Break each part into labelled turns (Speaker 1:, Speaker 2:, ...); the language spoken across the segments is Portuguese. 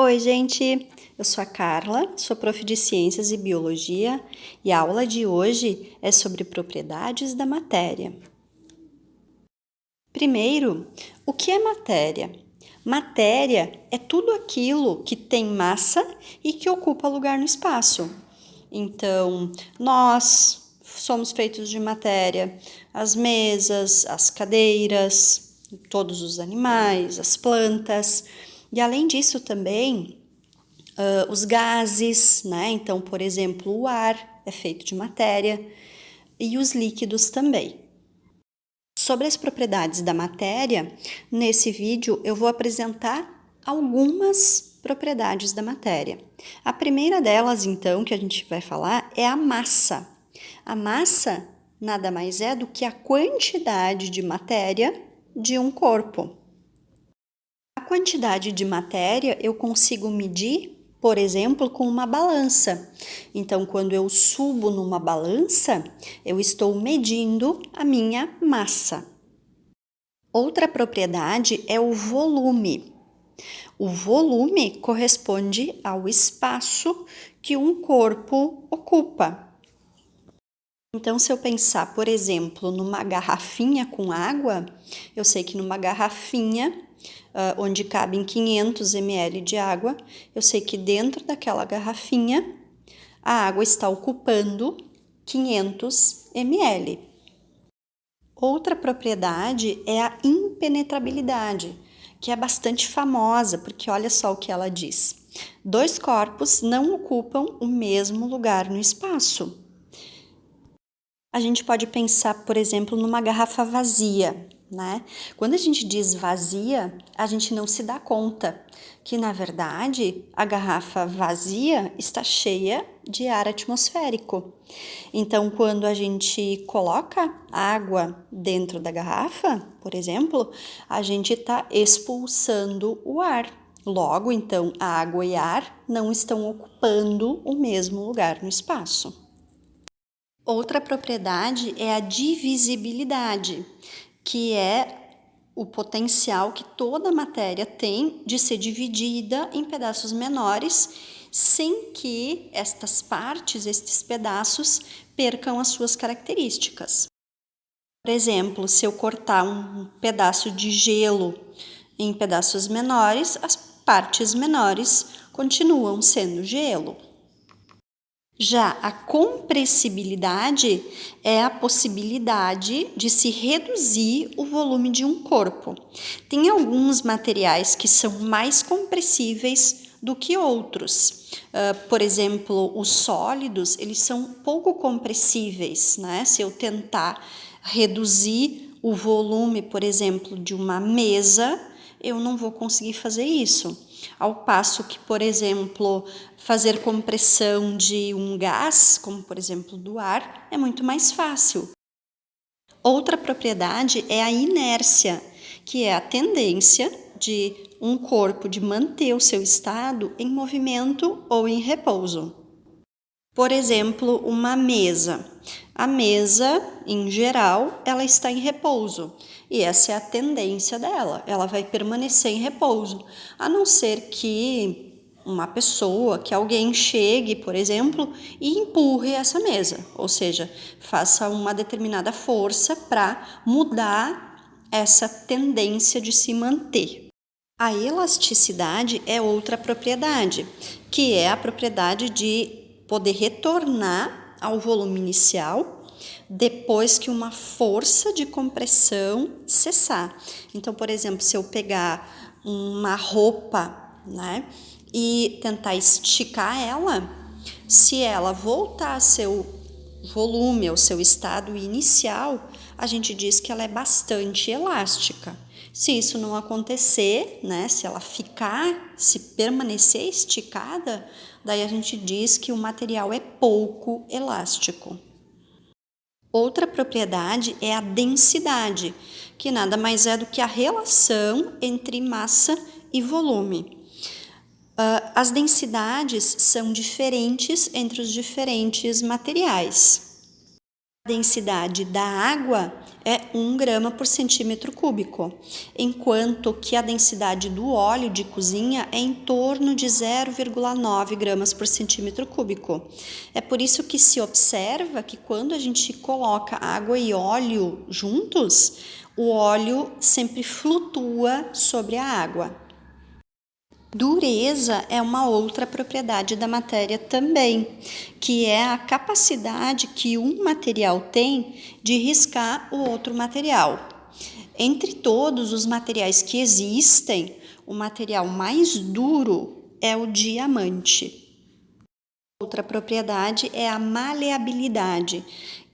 Speaker 1: Oi, gente! Eu sou a Carla, sou prof de Ciências e Biologia e a aula de hoje é sobre propriedades da matéria. Primeiro, o que é matéria? Matéria é tudo aquilo que tem massa e que ocupa lugar no espaço. Então, nós somos feitos de matéria, as mesas, as cadeiras, todos os animais, as plantas. E além disso também, os gases, né? Então, por exemplo, o ar é feito de matéria e os líquidos também. Sobre as propriedades da matéria, nesse vídeo eu vou apresentar algumas propriedades da matéria. A primeira delas, então, que a gente vai falar é a massa. A massa nada mais é do que a quantidade de matéria de um corpo. A quantidade de matéria eu consigo medir, por exemplo, com uma balança. Então, quando eu subo numa balança, eu estou medindo a minha massa. Outra propriedade é o volume. O volume corresponde ao espaço que um corpo ocupa. Então, se eu pensar, por exemplo, numa garrafinha com água, eu sei que numa garrafinha onde cabem 500 ml de água, eu sei que dentro daquela garrafinha a água está ocupando 500 ml. Outra propriedade é a impenetrabilidade, que é bastante famosa, porque olha só o que ela diz. Dois corpos não ocupam o mesmo lugar no espaço. A gente pode pensar, por exemplo, numa garrafa vazia, né? Quando a gente diz vazia, a gente não se dá conta que, na verdade, a garrafa vazia está cheia de ar atmosférico. Então, quando a gente coloca água dentro da garrafa, por exemplo, a gente está expulsando o ar. Logo, então, a água e ar não estão ocupando o mesmo lugar no espaço. Outra propriedade é a divisibilidade, que é o potencial que toda matéria tem de ser dividida em pedaços menores, sem que estas partes, estes pedaços, percam as suas características. Por exemplo, se eu cortar um pedaço de gelo em pedaços menores, as partes menores continuam sendo gelo. Já a compressibilidade é a possibilidade de se reduzir o volume de um corpo. Tem alguns materiais que são mais compressíveis do que outros. Por exemplo, os sólidos, eles são pouco compressíveis, né? Se eu tentar reduzir o volume, por exemplo, de uma mesa, eu não vou conseguir fazer isso. Ao passo que, por exemplo, fazer compressão de um gás, como por exemplo do ar, é muito mais fácil. Outra propriedade é a inércia, que é a tendência de um corpo de manter o seu estado em movimento ou em repouso. Por exemplo, uma mesa. A mesa, em geral, ela está em repouso e essa é a tendência dela. Ela vai permanecer em repouso, a não ser que uma pessoa, que alguém chegue, por exemplo, e empurre essa mesa, ou seja, faça uma determinada força para mudar essa tendência de se manter. A elasticidade é outra propriedade, que é a propriedade de poder retornar ao volume inicial depois que uma força de compressão cessar. Então, por exemplo, se eu pegar uma roupa, né, e tentar esticar ela, se ela voltar a seu volume, ao seu estado inicial, a gente diz que ela é bastante elástica. Se isso não acontecer, né, se ela ficar, se permanecer esticada, daí a gente diz que o material é pouco elástico. Outra propriedade é a densidade, que nada mais é do que a relação entre massa e volume. As densidades são diferentes entre os diferentes materiais. A densidade da água é 1 grama por centímetro cúbico, enquanto que a densidade do óleo de cozinha é em torno de 0,9 gramas por centímetro cúbico. É por isso que se observa que quando a gente coloca água e óleo juntos, o óleo sempre flutua sobre a água. Dureza é uma outra propriedade da matéria também, que é a capacidade que um material tem de riscar o outro material. Entre todos os materiais que existem, o material mais duro é o diamante. Outra propriedade é a maleabilidade,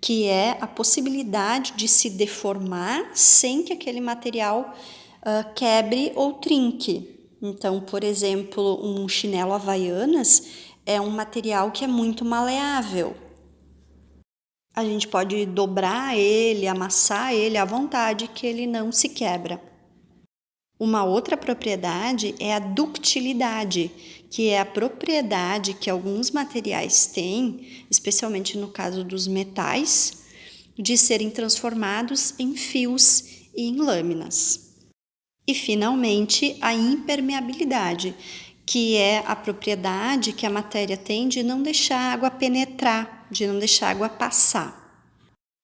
Speaker 1: que é a possibilidade de se deformar sem que aquele material quebre ou trinque. Então, por exemplo, um chinelo Havaianas é um material que é muito maleável. A gente pode dobrar ele, amassar ele à vontade que ele não se quebra. Uma outra propriedade é a ductilidade, que é a propriedade que alguns materiais têm, especialmente no caso dos metais, de serem transformados em fios e em lâminas. E, finalmente, a impermeabilidade, que é a propriedade que a matéria tem de não deixar a água penetrar, de não deixar a água passar.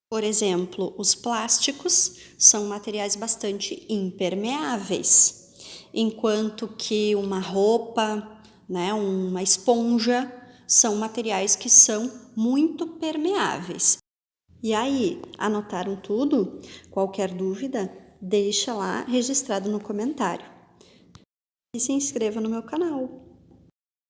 Speaker 1: Por exemplo, os plásticos são materiais bastante impermeáveis, enquanto que uma roupa, uma esponja, são materiais que são muito permeáveis. E aí, anotaram tudo? Qualquer dúvida, deixa lá registrado no comentário. E se inscreva no meu canal.